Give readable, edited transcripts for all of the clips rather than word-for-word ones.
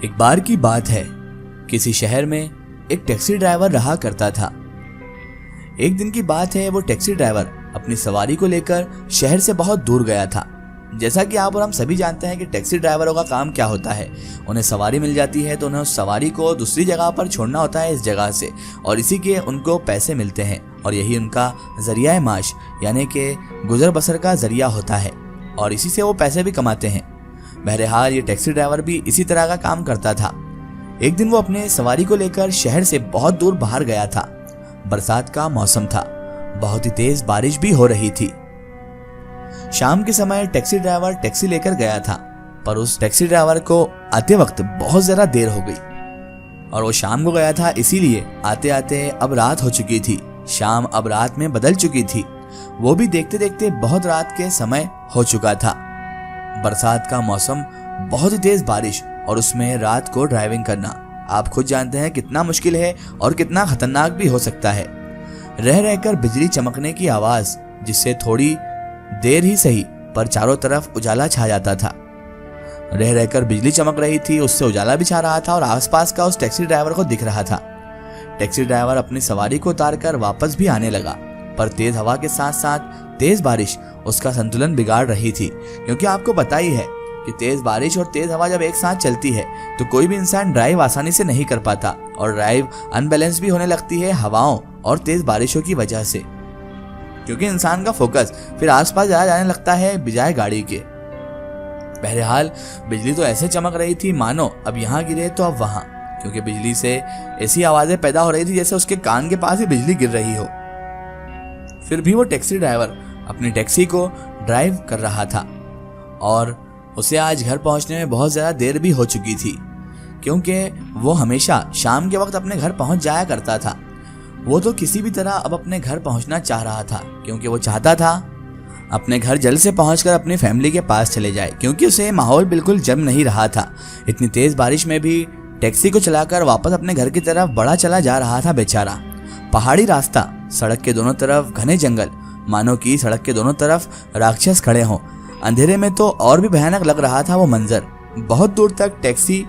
एक बार की बात है, किसी शहर में एक टैक्सी ड्राइवर रहा करता था। एक दिन की बात है, वो टैक्सी ड्राइवर अपनी सवारी को लेकर शहर से बहुत दूर गया था। जैसा कि आप और हम सभी जानते हैं कि टैक्सी ड्राइवरों का काम क्या होता है। उन्हें सवारी मिल जाती है तो उन्हें उस सवारी को दूसरी जगह पर छोड़ना होता है इस जगह से, और इसी के उनको पैसे मिलते हैं और यही उनका जरिया माश यानी कि गुजर बसर का जरिया होता है और इसी से वो पैसे भी कमाते हैं। बहरहाल ये टैक्सी ड्राइवर भी इसी तरह का काम करता था। एक दिन वो अपने सवारी को लेकर शहर से बहुत दूर बाहर गया था। बरसात का मौसम था, बहुत ही तेज बारिश भी हो रही थी। शाम के समय टैक्सी ड्राइवर टैक्सी लेकर गया था, पर उस टैक्सी ड्राइवर को आते वक्त बहुत ज्यादा देर हो गई और वो शाम को गया था, इसीलिए आते आते अब रात हो चुकी थी। शाम अब रात में बदल चुकी थी, वो भी देखते देखते बहुत रात के समय हो चुका था। बरसात का मौसम, बहुत ही तेज बारिश और उसमें रात को ड्राइविंग करना आप खुद जानते हैं कितना मुश्किल है और कितना खतरनाक भी हो सकता है। रह रहकर बिजली चमकने की आवाज, जिससे थोड़ी देर ही सही पर चारों तरफ उजाला छा जाता था। रह रहकर बिजली चमक रही थी, उससे उजाला भी छा रहा था और आसपास का उस टैक्सी ड्राइवर को दिख रहा था। टैक्सी ड्राइवर अपनी सवारी को उतारकर वापस भी आने लगा, पर तेज हवा के साथ साथ तेज बारिश उसका संतुलन बिगाड़ रही थी, क्योंकि आपको पता ही है कि तेज बारिश और तेज हवा जब एक साथ चलती है तो कोई भी इंसान ड्राइव आसानी से नहीं कर पाता और ड्राइव अनबैलेंस भी होने लगती है हवाओं और तेज बारिशों की वजह से, क्योंकि इंसान का फोकस फिर आसपास ज्यादा जाने लगता है बजाय गाड़ी के। बहरहाल बिजली तो ऐसे चमक रही थी मानो अब यहाँ गिरे तो अब वहां, क्योंकि बिजली से ऐसी आवाजें पैदा हो रही थी जैसे उसके कान के पास ही बिजली गिर रही हो। फिर भी वो टैक्सी ड्राइवर अपनी टैक्सी को ड्राइव कर रहा था और उसे आज घर पहुंचने में बहुत ज्यादा देर भी हो चुकी थी, क्योंकि वो हमेशा शाम के वक्त अपने घर पहुंच जाया करता था। वो तो किसी भी तरह अब अपने घर पहुंचना चाह रहा था, क्योंकि वो चाहता था अपने घर जल्द से पहुंचकर अपनी फैमिली के पास चले जाए, क्योंकि उसे माहौल बिल्कुल जम नहीं रहा था। इतनी तेज बारिश में भी टैक्सी को चलाकर वापस अपने घर की तरफ बढ़ा चला जा रहा था बेचारा। पहाड़ी रास्ता, सड़क के दोनों तरफ घने जंगल, मानो कि सड़क के दोनों तरफ राक्षस खड़े हों। अंधेरे में तो और भी भयानक लग रहा था वो मंजर। बहुत दूर तक टैक्सी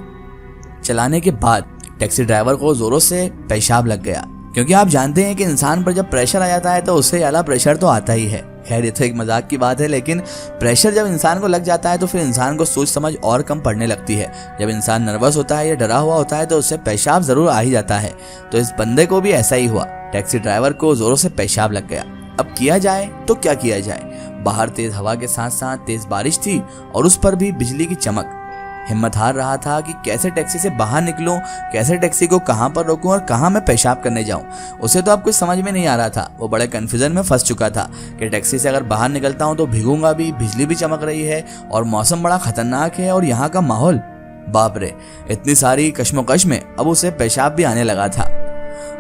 चलाने के बाद टैक्सी ड्राइवर को जोरों से पेशाब लग गया, क्योंकि आप जानते हैं कि इंसान पर जब प्रेशर आ जाता है तो उससे ज़्यादा प्रेशर तो आता ही है। खैर ये तो एक मजाक की बात है, लेकिन प्रेशर जब इंसान को लग जाता है तो फिर इंसान को सोच समझ और कम पड़ने लगती है। जब इंसान नर्वस होता है या डरा हुआ होता है तो उससे पेशाब जरूर आ ही जाता है। तो इस बंदे को भी ऐसा ही हुआ, टैक्सी ड्राइवर को जोरों से पेशाब लग गया। अब किया जाए तो क्या किया जाए। बाहर तेज हवा के साथ साथ तेज बारिश थी और उस पर भी बिजली की चमक। हिम्मत हार रहा था कि कैसे टैक्सी से बाहर निकलूं, कैसे टैक्सी को कहां पर रोकूं और कहां मैं पेशाब करने जाऊं। उसे तो अब कुछ समझ में नहीं आ रहा था। वो बड़े कंफ्यूजन में फंस चुका था कि टैक्सी से अगर बाहर निकलता हूं तो भीगूंगा भी, बिजली भी चमक रही है और मौसम बड़ा खतरनाक है और यहाँ का माहौल, बाप रे। इतनी सारी कश्मोकश में अब उसे पेशाब भी आने लगा था।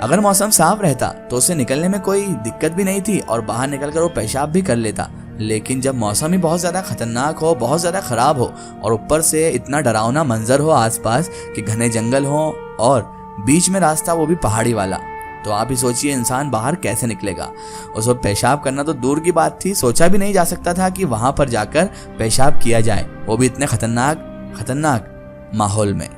अगर मौसम साफ रहता तो उसे निकलने में कोई दिक्कत भी नहीं थी और बाहर निकलकर वो पेशाब भी कर लेता, लेकिन जब मौसम ही बहुत ज़्यादा खतरनाक हो, बहुत ज़्यादा ख़राब हो और ऊपर से इतना डरावना मंजर हो आसपास कि घने जंगल हो और बीच में रास्ता वो भी पहाड़ी वाला, तो आप ही सोचिए इंसान बाहर कैसे निकलेगा। उस वक्त पेशाब करना तो दूर की बात थी, सोचा भी नहीं जा सकता था कि वहाँ पर जाकर पेशाब किया जाए, वो भी इतने खतरनाक माहौल में।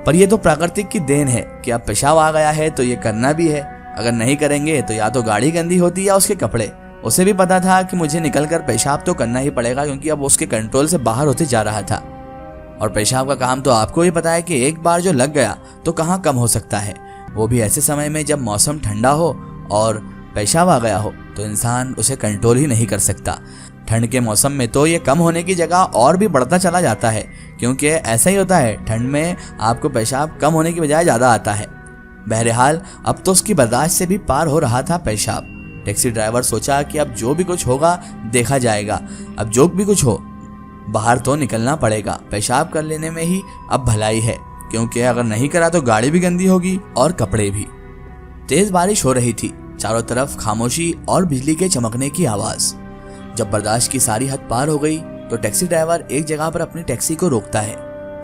पर यह तो प्राकृतिक की देन है कि अब पेशाब आ गया है तो ये करना भी है। अगर नहीं करेंगे तो या तो गाड़ी गंदी होती या उसके कपड़े। उसे भी पता था कि मुझे निकलकर पेशाब तो करना ही पड़ेगा, क्योंकि अब उसके कंट्रोल से बाहर होते जा रहा था। और पेशाब का काम तो आपको ही पता है कि एक बार जो लग गया तो कहाँ कम हो सकता है, वो भी ऐसे समय में जब मौसम ठंडा हो और पेशाब आ गया हो तो इंसान उसे कंट्रोल ही नहीं कर सकता। ठंड के मौसम में तो ये कम होने की जगह और भी बढ़ता चला जाता है, क्योंकि ऐसा ही होता है, ठंड में आपको पेशाब कम होने की बजाय ज़्यादा आता है। बहरहाल अब तो उसकी बर्दाश्त से भी पार हो रहा था पेशाब। टैक्सी ड्राइवर सोचा कि अब जो भी कुछ होगा देखा जाएगा, अब जो भी कुछ हो बाहर तो निकलना पड़ेगा। पेशाब कर लेने में ही अब भलाई है, क्योंकि अगर नहीं करा तो गाड़ी भी गंदी होगी और कपड़े भी। तेज बारिश हो रही थी, चारों तरफ खामोशी और बिजली के चमकने की आवाज। जब बर्दाश्त की सारी हद पार हो गई तो टैक्सी ड्राइवर एक जगह पर अपनी टैक्सी को रोकता है।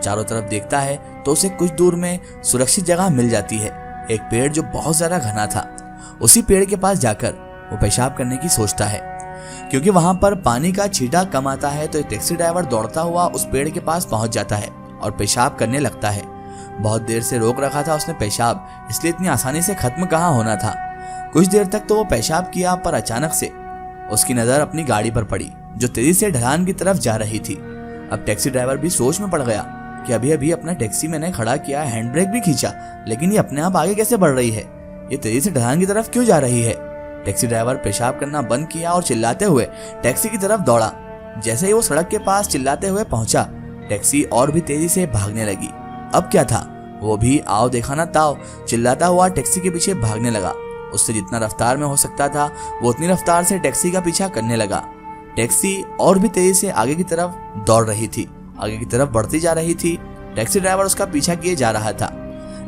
चारों तरफ देखता है तो उसे कुछ दूर में सुरक्षित जगह मिल जाती है, एक पेड़ जो बहुत ज्यादा घना था। उसी पेड़ के पास जाकर वो पेशाब करने की सोचता है, क्योंकि वहां पर पानी का छींटा कम आता है। तो टैक्सी ड्राइवर दौड़ता हुआ उस पेड़ के पास पहुंच जाता है और पेशाब करने लगता है। बहुत देर से रोक रखा था उसने पेशाब, इसलिए इतनी आसानी से खत्म कहाँ होना था। कुछ देर तक तो वो पेशाब किया, पर अचानक से उसकी नजर अपनी गाड़ी पर पड़ी जो तेजी से ढलान की तरफ जा रही थी। अब टैक्सी ड्राइवर भी सोच में पड़ गया कि अभी अभी अपना टैक्सी मैंने खड़ा किया, हैंड ब्रेक भी खींचा, लेकिन ये अपने आप आगे कैसे बढ़ रही है? ये तेजी से ढलान की तरफ क्यों जा रही है? टैक्सी ड्राइवर पेशाब करना बंद किया और चिल्लाते हुए टैक्सी की तरफ दौड़ा। जैसे ही वो सड़क के पास चिल्लाते हुए पहुंचा, टैक्सी और भी तेजी से भागने लगी। अब क्या था, वो भी आओ देखा ना ताओ चिल्लाता हुआ टैक्सी के पीछे भागने लगा। उससे जितना रफ्तार में हो सकता था वो उतनी रफ्तार से टैक्सी का पीछा करने लगा। टैक्सी और भी तेजी से आगे की तरफ दौड़ रही थी, आगे की तरफ बढ़ती जा रही थी। टैक्सी ड्राइवर उसका पीछा किए जा रहा था।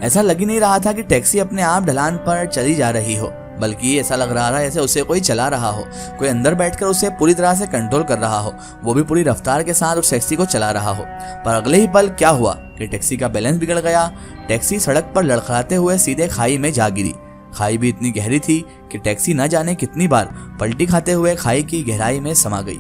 ऐसा लग ही नहीं रहा था कि टैक्सी अपने आप ढलान पर चली जा रही हो, बल्कि ऐसा लग रहा था जैसे उसे कोई चला रहा हो, कोई अंदर बैठकर उसे पूरी तरह से कंट्रोल कर रहा हो, वो भी पूरी रफ्तार के साथ उस टैक्सी को चला रहा हो। पर अगले ही पल क्या हुआ कि टैक्सी का बैलेंस बिगड़ गया। टैक्सी सड़क पर लड़खड़ाते हुए सीधे खाई में जा गिरी। खाई भी इतनी गहरी थी कि टैक्सी न जाने कितनी बार पलटी खाते हुए खाई की गहराई में समा गई।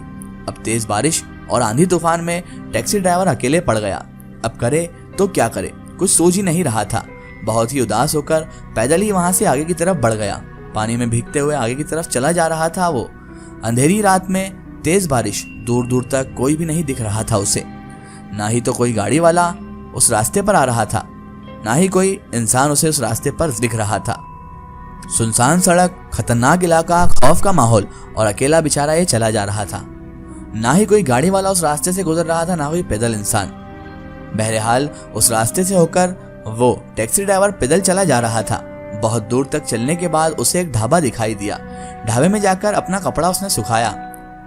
अब तेज बारिश और आंधी तूफान में टैक्सी ड्राइवर अकेले पड़ गया। अब करे तो क्या करे, कुछ सोच ही नहीं रहा था। बहुत ही उदास होकर पैदल ही वहां से आगे की तरफ बढ़ गया। पानी में भीगते हुए आगे की तरफ चला जा रहा था वो। अंधेरी रात में तेज बारिश, दूर दूर तक कोई भी नहीं दिख रहा था उसे। ना ही तो कोई गाड़ी वाला उस रास्ते पर आ रहा था, ना ही कोई इंसान उसे उस रास्ते पर दिख रहा था। सुनसान सड़क, खतरनाक इलाका, खौफ का माहौल और अकेला बेचारा ये चला जा रहा था। ना ही कोई गाड़ी वाला उस रास्ते से गुजर रहा था, ना कोई पैदल इंसान। बहरहाल उस रास्ते से होकर वो टैक्सी ड्राइवर पैदल चला जा रहा था। बहुत दूर तक चलने के बाद उसे एक ढाबा दिखाई दिया। ढाबे में जाकर अपना कपड़ा उसने सुखाया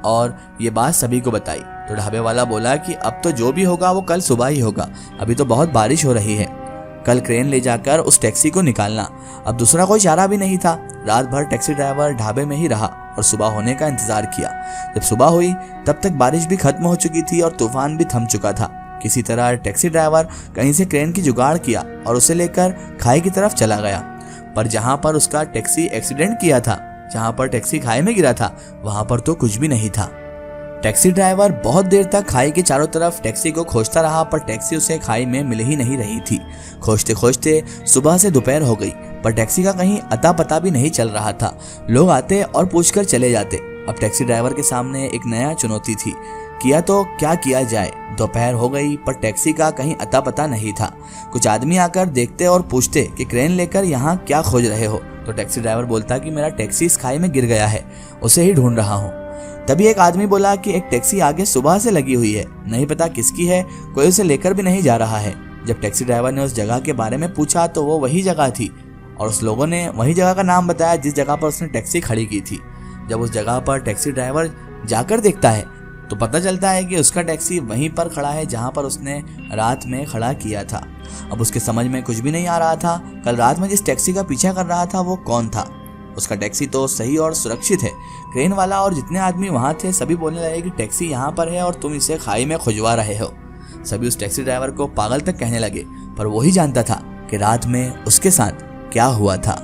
और ये बात सभी को बताई। तो ढाबे वाला बोला कि अब तो जो भी होगा वो कल सुबह ही होगा, अभी तो बहुत बारिश हो रही है। कल क्रेन ले जाकर उस टैक्सी को निकालना। अब दूसरा कोई चारा भी नहीं था। रात भर टैक्सी ड्राइवर ढाबे में ही रहा और सुबह होने का इंतजार किया। जब सुबह हुई तब तक बारिश भी खत्म हो चुकी थी और तूफान भी थम चुका था। किसी तरह टैक्सी ड्राइवर कहीं से क्रेन की जुगाड़ किया और उसे लेकर खाई की तरफ चला गया। पर जहां पर उसका टैक्सी एक्सीडेंट किया था, जहां पर टैक्सी खाई में गिरा था, वहां पर तो कुछ भी नहीं था। टैक्सी ड्राइवर बहुत देर तक खाई के चारों तरफ टैक्सी को खोजता रहा, पर टैक्सी उसे खाई में मिल ही नहीं रही थी। खोजते खोजते सुबह से दोपहर हो गई, पर टैक्सी का कहीं अता पता भी नहीं चल रहा था। लोग आते और पूछकर चले जाते। अब टैक्सी ड्राइवर के सामने एक नया चुनौती थी। किया तो क्या किया जाए। दोपहर हो गई पर टैक्सी का कहीं अता पता नहीं था। कुछ आदमी आकर देखते और पूछते कि क्रेन लेकर यहाँ क्या खोज रहे हो। तो टैक्सी ड्राइवर बोलता कि मेरा टैक्सी इस खाई में गिर गया है, उसे ही ढूंढ रहा हूँ। तभी एक आदमी बोला कि एक टैक्सी आगे सुबह से लगी हुई है, नहीं पता किसकी है, कोई उसे लेकर भी नहीं जा रहा है। जब टैक्सी ड्राइवर ने उस जगह के बारे में पूछा तो वो वही जगह थी और उस लोगों ने वही जगह का नाम बताया जिस जगह पर उसने टैक्सी खड़ी की थी। जब उस जगह पर टैक्सी ड्राइवर जाकर देखता है तो पता चलता है कि उसका टैक्सी वहीं पर खड़ा है जहां पर उसने रात में खड़ा किया था। अब उसके समझ में कुछ भी नहीं आ रहा था, कल रात में जिस टैक्सी का पीछा कर रहा था वो कौन था। उसका टैक्सी तो सही और सुरक्षित है। क्रेन वाला और जितने आदमी वहां थे सभी बोलने लगे कि टैक्सी यहाँ पर है और तुम इसे खाई में खुजवा रहे हो। सभी उस टैक्सी ड्राइवर को पागल तक कहने लगे, पर वो ही जानता था कि रात में उसके साथ क्या हुआ था।